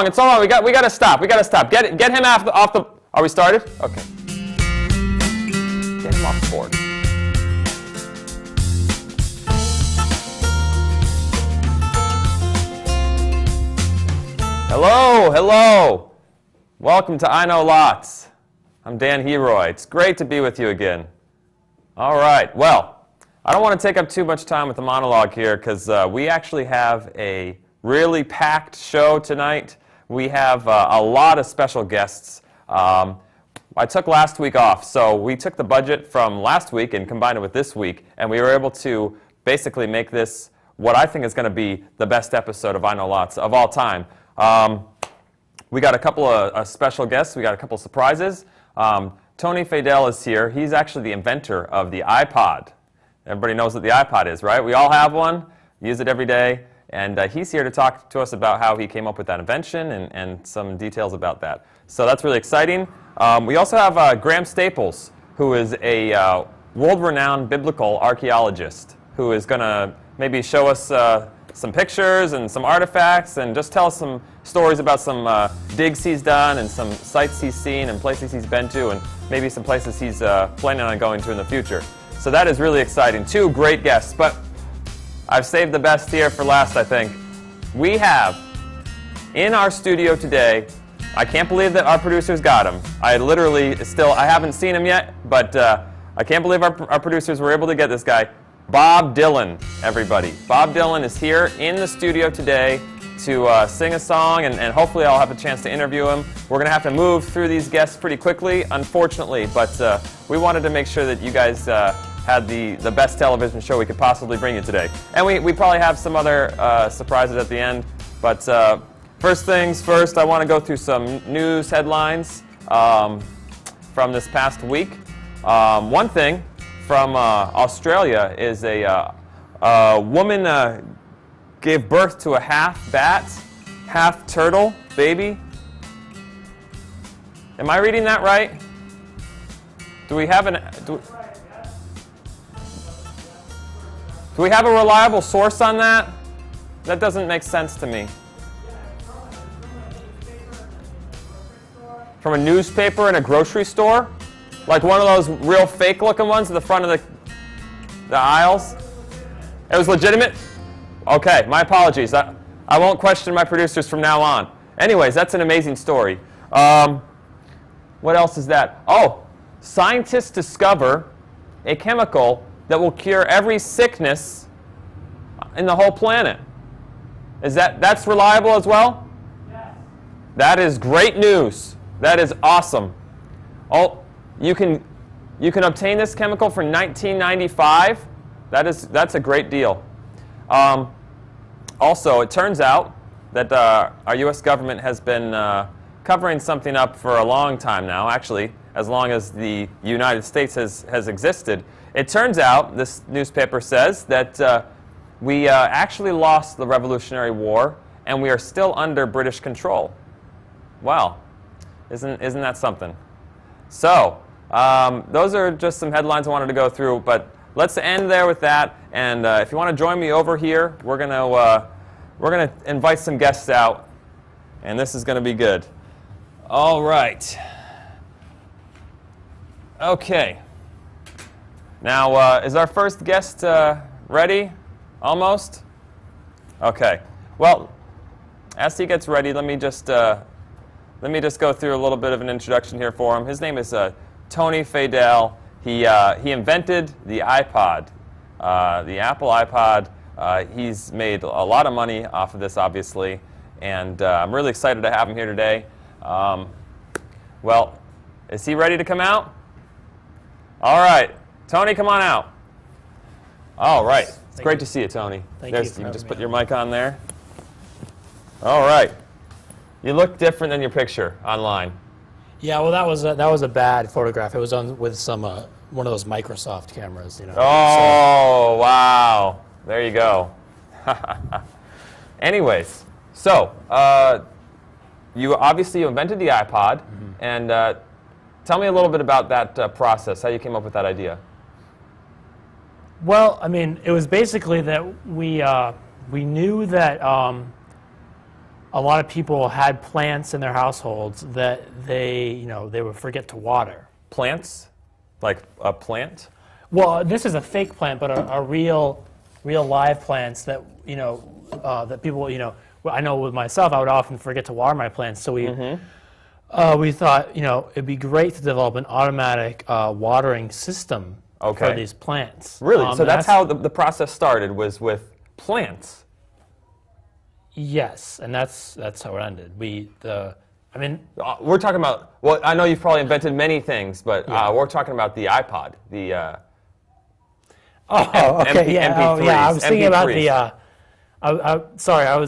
long. It's so long. We got to stop. We got to stop. Get him off the. Are we started? Okay. Get him off the board. Hello, hello. Welcome to I Know Lots. I'm Dan Heroy. It's great to be with you again. All right. Well, I don't want to take up too much time with the monologue here because we actually have a really packed show tonight. We have a lot of special guests. I took last week off, so we took the budget from last week and combined it with this week, and we were able to basically make this what I think is going to be the best episode of I Know Lots of all time. We got a couple of special guests. We got a couple of surprises. Tony Fadell is here. He's actually the inventor of the iPod. Everybody knows what the iPod is, right? We all have one, use it every day, and he's here to talk to us about how he came up with that invention and some details about that. So that's really exciting. We also have Graham Staples, who is a world-renowned biblical archaeologist, who is going to maybe show us some pictures and some artifacts and just tell us some stories about some digs he's done and some sites he's seen and places he's been to and maybe some places he's planning on going to in the future. So that is really exciting. Two great guests, but I've saved the best here for last, I think. We have in our studio today, I can't believe that our producers got him. I haven't seen him yet, but I can't believe our producers were able to get this guy. Bob Dylan, everybody. Bob Dylan is here in the studio today to sing a song, and hopefully I'll have a chance to interview him. We're going to have to move through these guests pretty quickly, unfortunately, but we wanted to make sure that you guys had the best television show we could possibly bring you today. And we probably have some other surprises at the end, but first things first, I want to go through some news headlines from this past week. One thing from Australia is a woman gave birth to a half bat, half turtle baby. Am I reading that right? Do we have do we have a reliable source on that? That doesn't make sense to me. From a newspaper in a grocery store? Like one of those real fake-looking ones at the front of the aisles? It was legitimate? Okay, my apologies. I won't question my producers from now on. Anyways, that's an amazing story. What else is that? Oh, scientists discover a chemical that will cure every sickness in the whole planet. That's reliable as well? Yes. That is great news. That is awesome. Oh, you can obtain this chemical for $19.95. That's a great deal. Also, it turns out that our U.S. government has been covering something up for a long time now. Actually, as long as the United States has existed. It turns out, this newspaper says, that we actually lost the Revolutionary War, and we are still under British control. Wow, isn't that something? So, those are just some headlines I wanted to go through, but let's end there with that. And if you want to join me over here, we're gonna invite some guests out, and this is gonna be good. All right. Okay. Now, is our first guest ready? Almost? Okay. Well, as he gets ready, let me just go through a little bit of an introduction here for him. His name is Tony Fadell. He invented the iPod, the Apple iPod. He's made a lot of money off of this, obviously, and I'm really excited to have him here today. Well, is he ready to come out? All right. Tony, come on out. All right. It's great to see you, Tony. Thank you. You can just put your mic on there. All right. You look different than your picture online. Yeah, well, that was a bad photograph. It was on with some one of those Microsoft cameras, you know. Oh, wow. There you go. Anyways, so you invented the iPod, and tell me a little bit about that process, how you came up with that idea. Well, I mean, it was basically that we knew that a lot of people had plants in their households that they would forget to water. Plants? Like a plant? Well, this is a fake plant, but a real live plants that that people I know with myself, I would often forget to water my plants. So we thought it'd be great to develop an automatic watering system for these plants. Really? So that's how the process started, was with plants. Yes, and that's how it ended. We're talking about, well, I know you've probably invented many things, but we're talking about the iPod, the okay, MP3s. I was thinking about MP3s.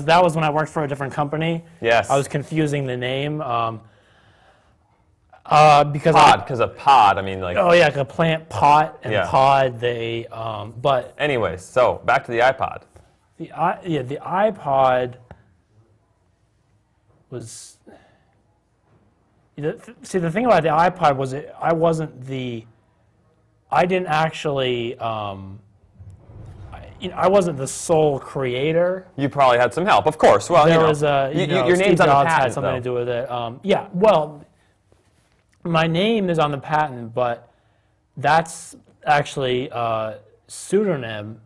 That was when I worked for a different company. Yes. I was confusing the name because because a pod, I mean, like. Oh yeah, like a plant pot and pod. They but anyways, so back to the iPod. the iPod was. See, the thing about the iPod was I didn't actually. I wasn't the sole creator. You probably had some help, of course. Well, there was your Steve name's on the Jobs patent, had something though. to do with it. Yeah, well, my name is on the patent, but that's actually a pseudonym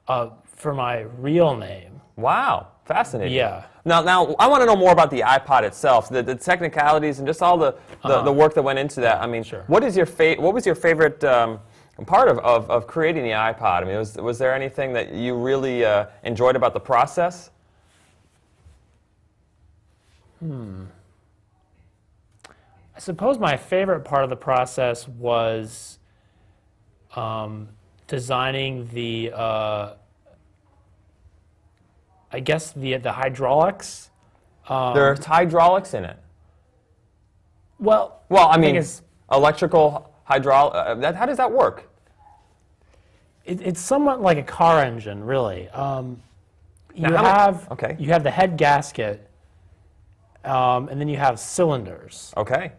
for my real name. Wow, fascinating. Yeah. Now I want to know more about the iPod itself, the technicalities, and just all the work that went into that. I mean, Sure. what was your favorite part of creating the iPod? I mean, was there anything that you really enjoyed about the process? I suppose my favorite part of the process was designing the the hydraulics. There's hydraulics in it. Well, I mean, electrical hydraulic. How does that work? It's somewhat like a car engine, really. You have the head gasket, and then you have cylinders. Okay.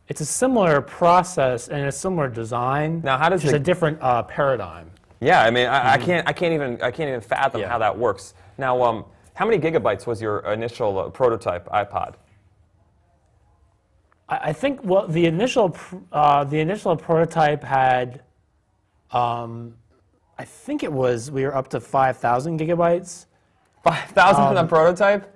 It's a similar process and a similar design. Now, how does just a different paradigm? Yeah, I mean, I can't even fathom how that works. Now, how many gigabytes was your initial prototype iPod? I think the initial prototype had, I think we were up to 5,000 gigabytes. 5,000 for the prototype?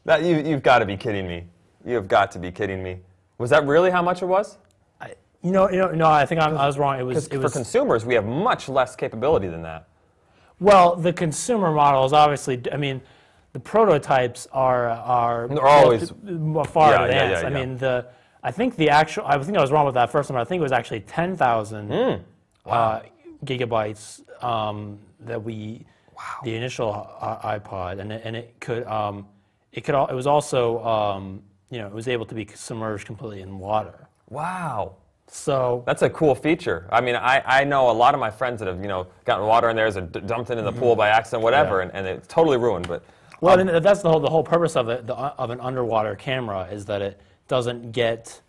That you've got to be kidding me. You have got to be kidding me. Was that really how much it was? No, I think I was wrong. It was for consumers, we have much less capability than that. Well, the consumer models, obviously, I mean, the prototypes are they're always far advanced. Yeah. I mean, I think I was wrong with that first number. I think it was actually 10,000 gigabytes the initial iPod, and it was also it was able to be submerged completely in water. Wow. So that's a cool feature. I mean, I know a lot of my friends that have gotten water in theirs or dumped it in the pool by accident, whatever, and it's totally ruined. But well, and that's the whole purpose of it of an underwater camera is that it doesn't get.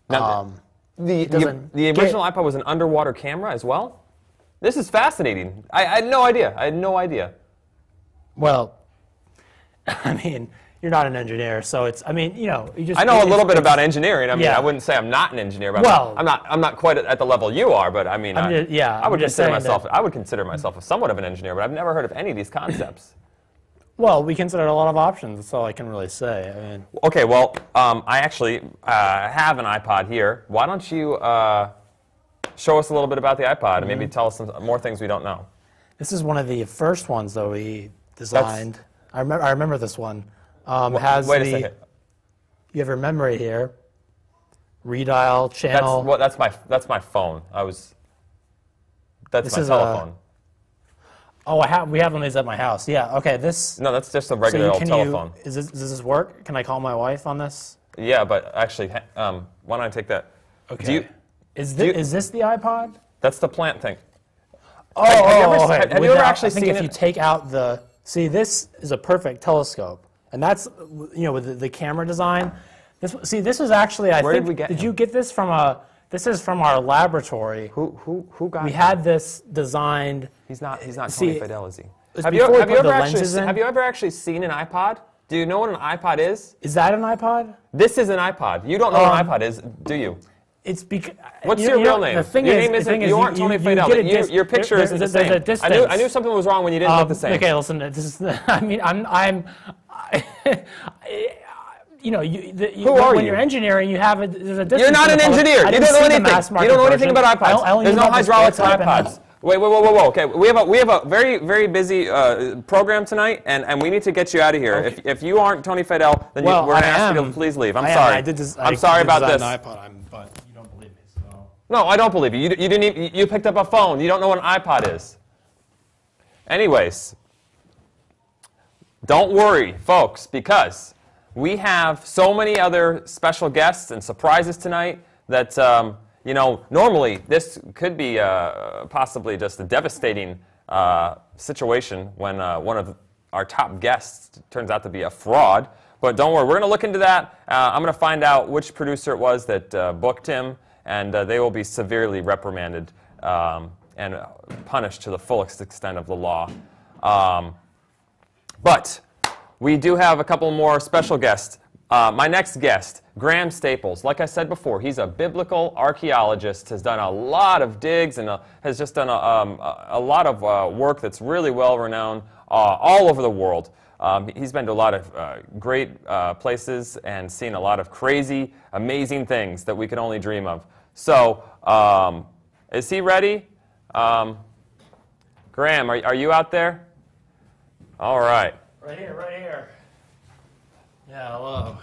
Now, the original iPod was an underwater camera as well? This is fascinating. I had no idea. I had no idea. Well, I mean, you're not an engineer, so it's. I mean, you just. I know a little bit about engineering. I mean, yeah. I wouldn't say I'm not an engineer, but well, I'm not quite at the level you are. But I mean, I would consider myself somewhat of an engineer, but I've never heard of any of these concepts. Well, we considered a lot of options. That's all I can really say. I mean. Okay, well, I actually have an iPod here. Why don't you show us a little bit about the iPod and maybe tell us some more things we don't know? This is one of the first ones that we designed. I remember this one. Wait a second. You have your memory here. Redial channel. That's my phone. That's my telephone. We have one of these at my house. Yeah. Okay. No, that's just a regular old telephone. Does this work? Can I call my wife on this? Yeah, but actually, why don't I take that? Okay. Is this the iPod? That's the plant thing. Have you ever actually seen it? I think if you take out this is a perfect telescope, and that's with the camera design. This is actually Did you get this from This is from our laboratory. Who got? We had this designed. He's not Tony Fidel, is he? Have you ever actually seen an iPod? Do you know what an iPod is? Is that an iPod? This is an iPod. You don't know what an iPod is, do you? It's because. What's your real name? The thing your is, name isn't. You aren't Tony Fadell. Your picture isn't the same. I knew something was wrong when you didn't look the same. Okay, listen. This is. I mean, you know, when you're engineering, you have there's a distance. You're not an engineer. You don't know anything. You don't know anything about iPods. There's no hydraulics in iPods. Wait, whoa. Okay, we have a very, very busy program tonight, and we need to get you out of here. Okay. If you aren't Tony Fadell, then we're going to ask you to please leave. I'm sorry. I'm sorry about this. But you don't believe me, so. No, I don't believe you. You didn't even, you picked up a phone. You don't know what an iPod is. Anyways, don't worry, folks, because we have so many other special guests and surprises tonight that, you know, normally this could be possibly just a devastating situation when one of our top guests turns out to be a fraud. But don't worry, we're going to look into that. I'm going to find out which producer it was that booked him, and they will be severely reprimanded and punished to the fullest extent of the law. But we do have a couple more special guests. My next guest, Graham Staples. Like I said before, he's a biblical archaeologist, has done a lot of digs, and has just done a lot of work that's really well-renowned all over the world. He's been to a lot of great places and seen a lot of crazy, amazing things that we can only dream of. So, is he ready? Graham, are you out there? All right. Right here. Yeah, hello.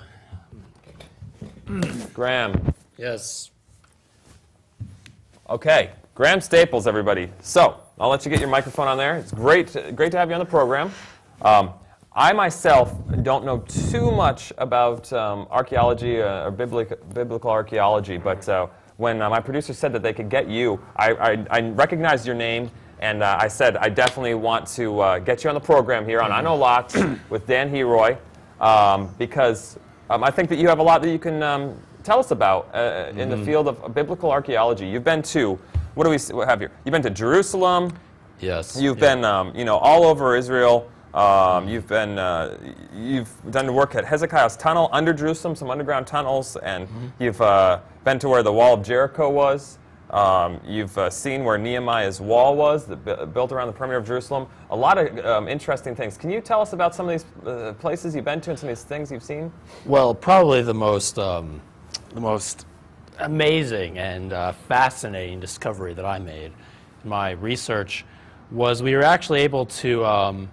Graham. Yes. Okay, Graham Staples, everybody. So, I'll let you get your microphone on there. It's great to have you on the program. I myself don't know too much about archaeology or biblical archaeology, but when my producer said that they could get you, I recognized your name, and I said I definitely want to get you on the program here on I Know Lots with Dan Heroy, because I think that you have a lot that you can tell us about in the field of biblical archaeology. You've been to, what have here? You've been to Jerusalem. Yes. You've been, you know, all over Israel. You've done work at Hezekiah's tunnel under Jerusalem, some underground tunnels, and you've been to where the wall of Jericho was. You've seen where Nehemiah's wall was, built around the perimeter of Jerusalem. A lot of interesting things. Can you tell us about some of these places you've been to and some of these things you've seen? Well, probably the most amazing and fascinating discovery that I made in my research was we were actually able to.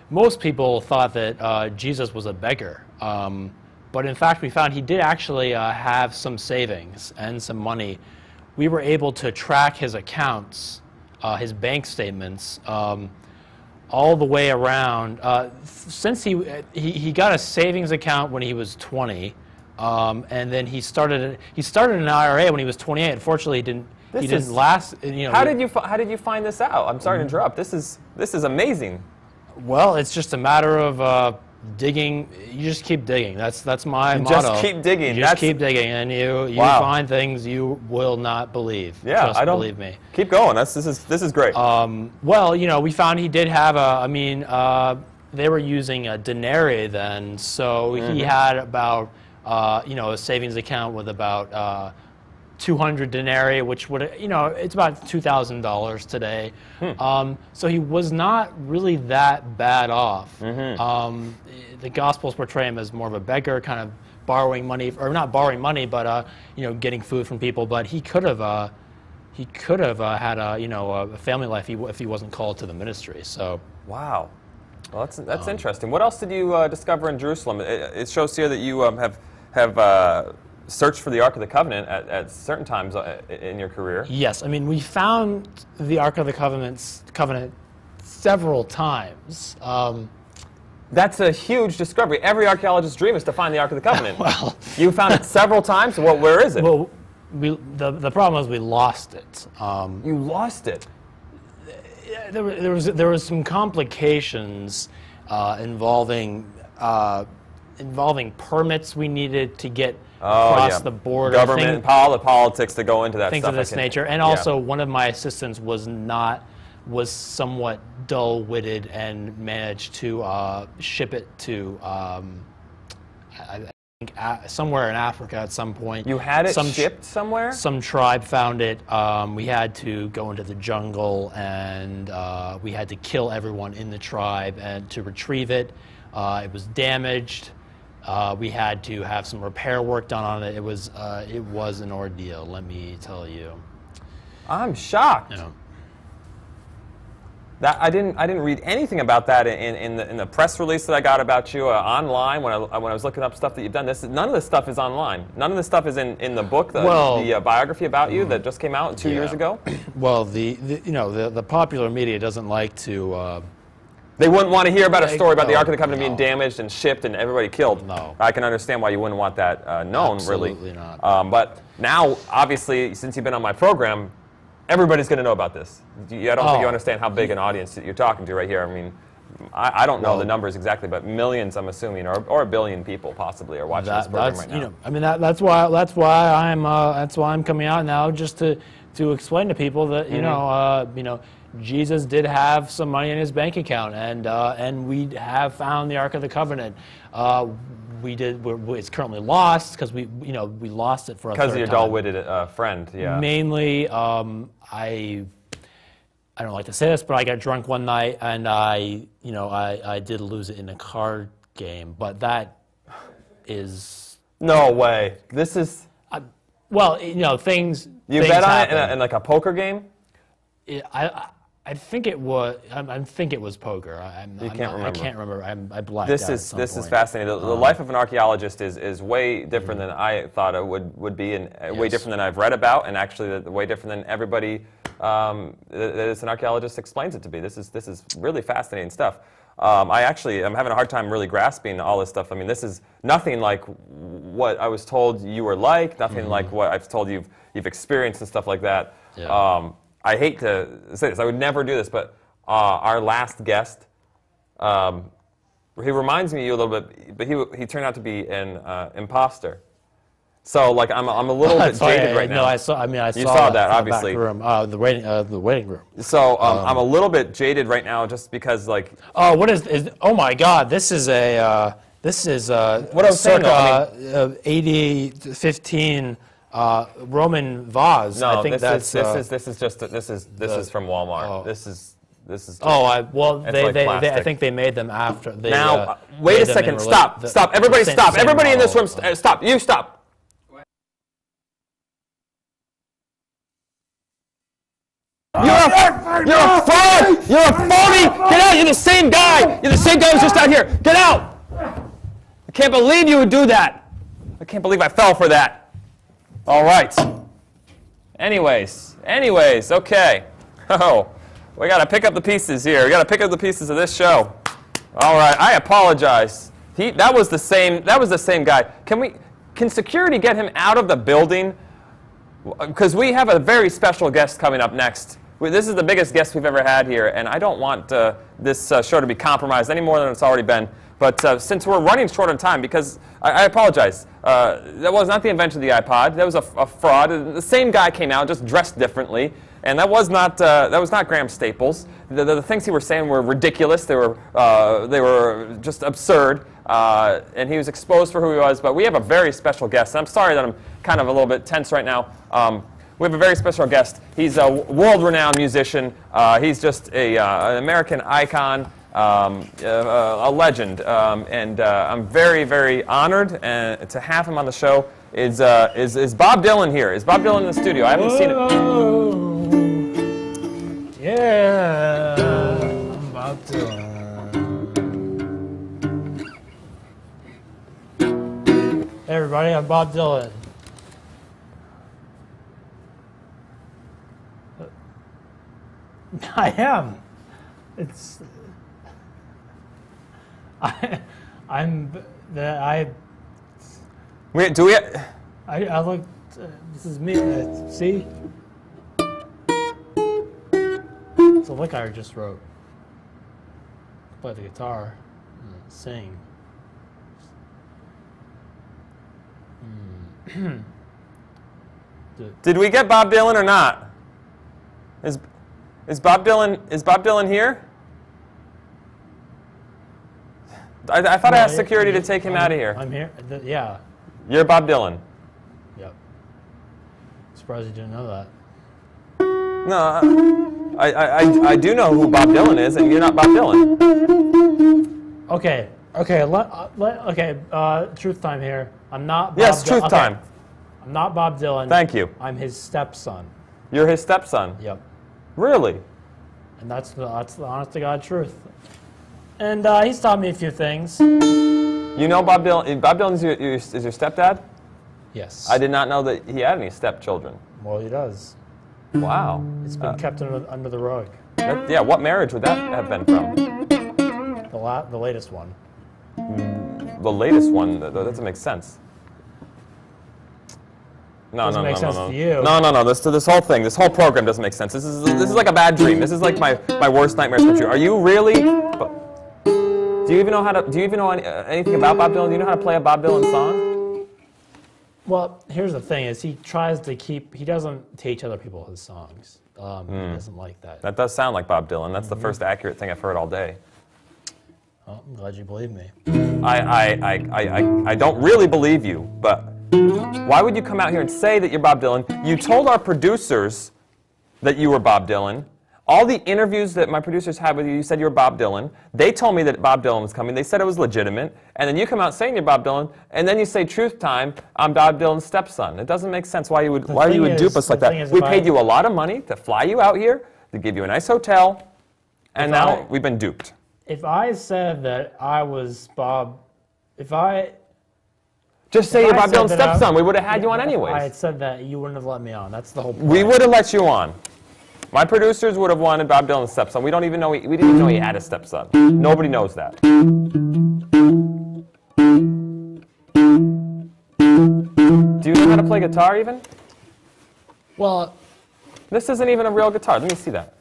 Most people thought that Jesus was a beggar, but in fact we found he did actually have some savings and some money. We were able to track his accounts, his bank statements, all the way around. Since he got a savings account when he was 20, and then he started an IRA when he was 28. Unfortunately, he didn't last. You know, how did you find this out? I'm sorry to interrupt. This is amazing. Well, it's just a matter of digging. You just keep digging. That's my motto. Just keep digging. You just keep digging, and you find things you will not believe. Yeah, just believe me. Keep going. This is great. Well, you know, we found he did have they were using a denarii then, so he had about a savings account with about 200 denarii, which would, it's about $2,000 today. So he was not really that bad off. The Gospels portray him as more of a beggar, kind of borrowing money, or not borrowing money, but getting food from people. But he could have had a family life if he wasn't called to the ministry. So wow, well that's interesting. What else did you discover in Jerusalem? It shows here that you have searched for the Ark of the Covenant at certain times in your career. Yes, I mean we found the Ark of the Covenant several times. That's a huge discovery. Every archaeologist's dream is to find the Ark of the Covenant. Well, you found it several times. Well, where is it? Well, the problem was we lost it. You lost it. There was some complications involving permits we needed to get across the border. Government, the politics that go into that things stuff. Things of this nature. And also, one of my assistants was not was somewhat dull-witted and managed to ship it to I think somewhere in Africa at some point. You had it shipped somewhere? Some tribe found it. We had to go into the jungle, and we had to kill everyone in the tribe and to retrieve it. It was damaged. We had to have some repair work done on it. It was an ordeal, let me tell you. I'm shocked. You know. That I didn't read anything about that in the press release that I got about you online when I was looking up stuff that you've done. None of this stuff is online. None of this stuff is in the book, the biography about you that just came out 2 years ago. Well, the popular media doesn't like to. They wouldn't want to hear about a story about the Ark of the Covenant being damaged and shipped and everybody killed. No. I can understand why you wouldn't want that known, Absolutely really. not. But now, obviously, since you've been on my program, everybody's going to know about this. I don't think you understand how big an audience that you're talking to right here. I mean, I don't know the numbers exactly, but millions, I'm assuming, or a billion people possibly are watching this program right now. I mean, that's why I'm coming out now, just to explain to people that Jesus did have some money in his bank account, and we have found the Ark of the Covenant. It's currently lost because we lost it for a third time. Because of your dull-witted friend, yeah. Mainly, I don't like to say this, but I got drunk one night and I did lose it in a card game. But that is no way. This is things. You bet on it in like a poker game? I think it was. I think it was poker. I can't remember. I blacked out. This is fascinating. The life of an archaeologist is way different than I thought it would be, and way different than I've read about, and actually way different than everybody that is an archaeologist explains it to be. This is really fascinating stuff. I'm having a hard time really grasping all this stuff. I mean, this is nothing like what I was told you were like. Nothing like what I've told you've experienced and stuff like that. Yeah. I hate to say this, I would never do this, but our last guest, he reminds me of you a little bit, but he turned out to be an imposter. So like I'm a little bit jaded right now. No, I saw. You saw that obviously. The back room, the waiting room. So I'm a little bit jaded right now, just because like. Oh, what is? Oh my God! This is what I'm saying. Circa 80 15. Roman vase. No, I think this is from Walmart. Oh. This is. I think they made them after. Now, wait a second. Stop. Everybody, stop. Everybody in this room, stop. You stop. You're a fraud! You're a phony! Get out! You're the same guy! You're the same guy who's just out here! Get out! I can't believe you would do that! I can't believe I fell for that! All right. Anyways, okay. Oh, we got to pick up the pieces here. We got to pick up the pieces of this show. All right, I apologize. That was the same guy. Can security get him out of the building? Because we have a very special guest coming up next. This is the biggest guest we've ever had here, and I don't want this show to be compromised any more than it's already been. But since we're running short on time, because I apologize, that was not the invention of the iPod. That was a fraud. The same guy came out, just dressed differently, and that was not Graham Staples. The things he was saying were ridiculous. They were just absurd, and he was exposed for who he was. But we have a very special guest. And I'm sorry that I'm kind of a little bit tense right now. We have a very special guest. He's a world-renowned musician. He's just an American icon. A legend, and I'm very, very honored to have him on the show. Is Bob Dylan here? Is Bob Dylan in the studio? I haven't seen him. Yeah, I'm Bob Dylan. Hey everybody, I'm Bob Dylan. I am. It's. Wait, do we? I look. This is me. See, it's a lick I just wrote. Play the guitar, and sing. Did we get Bob Dylan or not? Is Bob Dylan here? I thought I asked security to take him out of here. I'm here. Yeah. You're Bob Dylan. Yep. Surprised you didn't know that. No, I do know who Bob Dylan is, and you're not Bob Dylan. Okay. Okay. Truth time here. I'm not. Bob Yes, truth time. I'm not Bob Dylan. Thank you. I'm his stepson. You're his stepson. Yep. Really? And that's the honest to God truth. And he's taught me a few things. You know Bob Dylan? Bob Dylan is your stepdad? Yes. I did not know that he had any stepchildren. Well, he does. Wow. It's been kept under the rug. Yeah, what marriage would that have been from? The latest one. The latest one, that doesn't make sense. No. To you. No. This whole thing, this whole program doesn't make sense. This is like a bad dream. This is like my worst nightmares come true. Are you really? Do you even know anything about Bob Dylan? Do you know how to play a Bob Dylan song? Well, here's the thing: is he doesn't teach other people his songs. He doesn't like that. That does sound like Bob Dylan. That's the first accurate thing I've heard all day. Well, I'm glad you believe me. I don't really believe you, but why would you come out here and say that you're Bob Dylan? You told our producers that you were Bob Dylan. All the interviews that my producers had with you, you said you were Bob Dylan. They told me that Bob Dylan was coming. They said it was legitimate. And then you come out saying you're Bob Dylan, and then you say, truth time, I'm Bob Dylan's stepson. It doesn't make sense why you would dupe us like that. We paid you a lot of money to fly you out here, to give you a nice hotel, and now we've been duped. If I said that I was Bob, Just say you're Bob Dylan's stepson. We would have had you on anyways. If I had said that, you wouldn't have let me on. That's the whole point. We would have let you on. My producers would have wanted Bob Dylan's stepson. We didn't even know he had a stepson. Nobody knows that. Do you know how to play guitar even? Well, this isn't even a real guitar. Let me see that.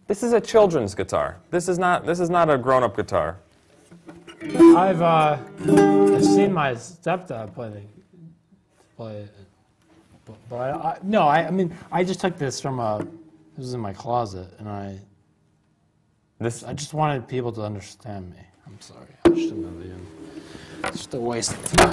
This is a children's guitar. This is not a grown-up guitar. I've seen my stepdad play it, but I mean I just took this from this was in my closet, and I just wanted people to understand me. I'm sorry. I shouldn't have even. It's just a waste of time.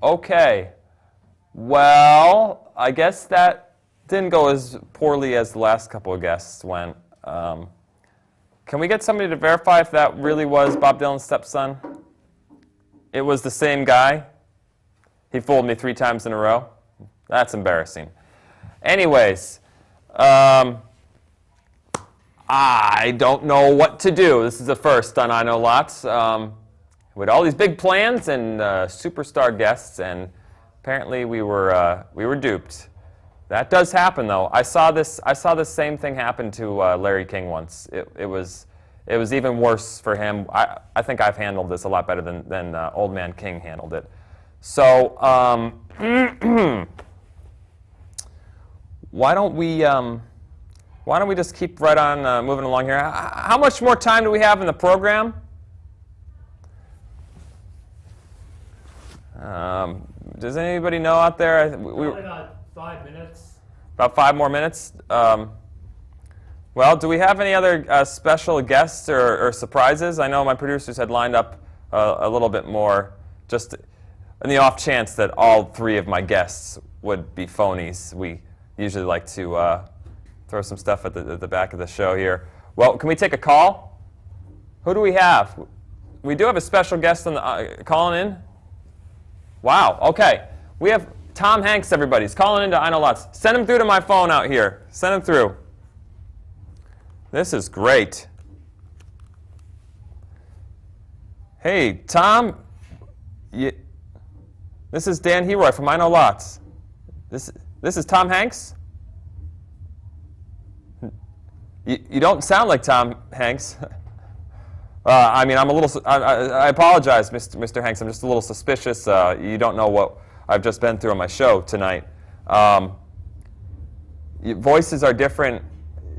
Okay. Well, I guess that didn't go as poorly as the last couple of guests went. Can we get somebody to verify if that really was Bob Dylan's stepson? It was the same guy? He fooled me 3 times in a row? That's embarrassing. Anyways, I don't know what to do. This is the first on I Know Lots. With all these big plans and superstar guests, and apparently we were duped. That does happen, though. I saw this same thing happen to Larry King once. It was even worse for him. I think I've handled this a lot better than Old Man King handled it. So why don't we just keep right on moving along here? How much more time do we have in the program? Does anybody know out there? Probably about 5 minutes. About 5 more minutes? Well, do we have any other special guests or surprises? I know my producers had lined up a little bit more, just in the off chance that all 3 of my guests would be phonies. We usually like to throw some stuff at the back of the show here. Well, can we take a call? Who do we have? We do have a special guest on the, calling in. Wow, okay. We have Tom Hanks, everybody. He's calling into I Know Lots. Send him through to my phone out here. Send him through. This is great. Hey, Tom. This is Dan Heroy from I Know Lots. This is Tom Hanks? You don't sound like Tom Hanks. I mean, I apologize, Mr. Hanks. I'm just a little suspicious. You don't know what I've just been through on my show tonight. Voices are different.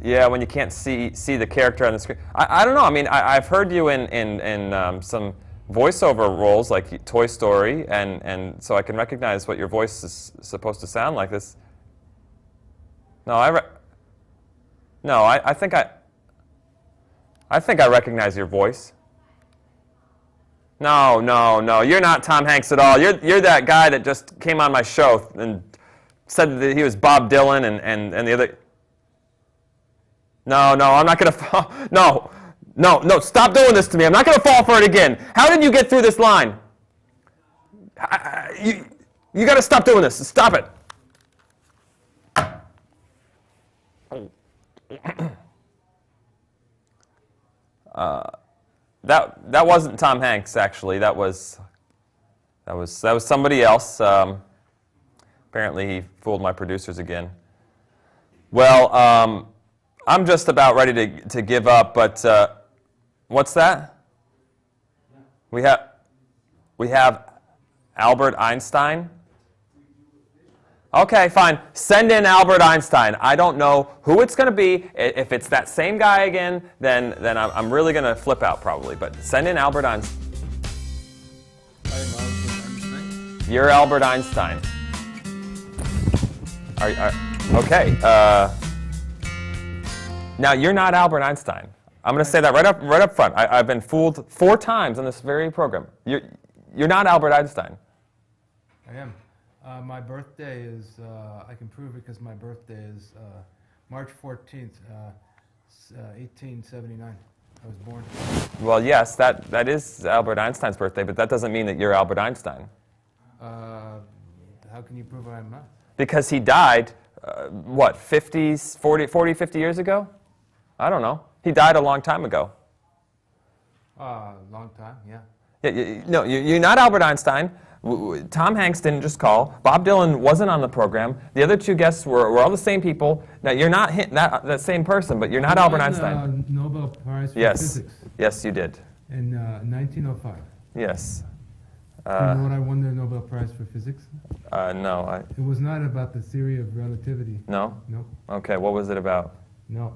Yeah, when you can't see the character on the screen. I don't know. I mean, I've heard you in some voiceover roles like Toy Story, and so I can recognize what your voice is supposed to sound like. This. No, I think I recognize your voice. No, you're not Tom Hanks at all. You're that guy that just came on my show and said that he was Bob Dylan and the other. No, I'm not gonna fall. No, stop doing this to me. I'm not gonna fall for it again. How did you get through this line? You gotta stop doing this. Stop it. That wasn't Tom Hanks, actually. That was somebody else. Apparently, he fooled my producers again. Well, I'm just about ready to give up. But what's that? We have Albert Einstein. Okay, fine. Send in Albert Einstein. I don't know who it's going to be. If it's that same guy again, then I'm really going to flip out probably. But send in Albert Einstein. I'm Albert Einstein. You're Albert Einstein. Okay. Now you're not Albert Einstein. I'm going to say that right up front. I've been fooled 4 times on this very program. You're not Albert Einstein. I am. My birthday is, I can prove it because my birthday is March 14th, 1879. I was born. Well, yes, that is Albert Einstein's birthday, but that doesn't mean that you're Albert Einstein. How can you prove I'm not? Because he died, what, 50 years ago? I don't know. He died a long time ago. Long time, yeah. No, you're not Albert Einstein. Tom Hanks didn't just call. Bob Dylan wasn't on the program. The other 2 guests were all the same people. Now, you're not that same person, but you're not Albert Einstein. Nobel Prize for Yes. Physics. Yes, you did. In 1905. Yes. Do you know what I won the Nobel Prize for Physics? No. It was not about the theory of relativity. No? No. Okay, what was it about? No.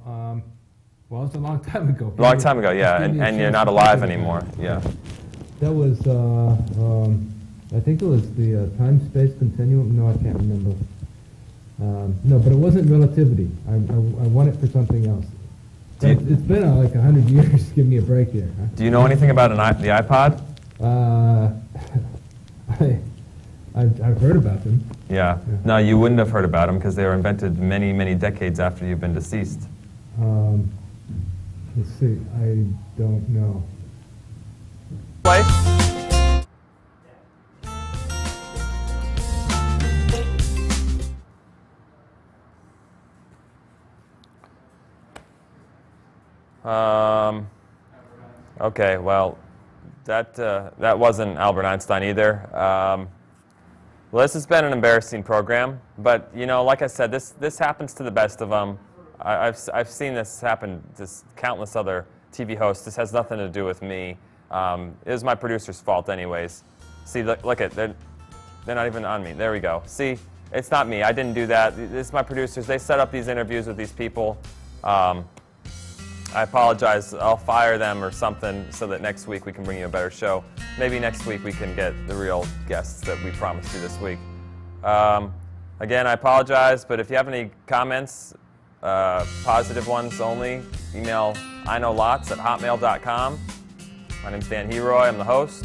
Well, it was a long time ago. Long time ago, yeah, and you're not alive anymore. Yeah. That was, I think it was the time-space continuum. No, I can't remember. No, but it wasn't relativity. I won it for something else. It's been like 100 years. Give me a break here. Huh? Do you know anything about the iPod? I've heard about them. Yeah. No, you wouldn't have heard about them because they were invented many, many decades after you've been deceased. Let's see. I don't know. Play. Okay, well, that wasn't Albert Einstein either. Well, this has been an embarrassing program, but you know, like I said, this happens to the best of them. I've seen this happen to countless other TV hosts. This has nothing to do with me. It was my producer's fault, anyways. See, look at they're not even on me. There we go. See, it's not me. I didn't do that. It's my producers. They set up these interviews with these people. I apologize. I'll fire them or something so that next week we can bring you a better show. Maybe next week we can get the real guests that we promised you this week. Again, I apologize, but if you have any comments, positive ones only, email iknowlots@hotmail.com. My name's Dan Heroy. I'm the host.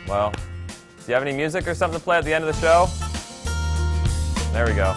Well, do you have any music or something to play at the end of the show? There we go.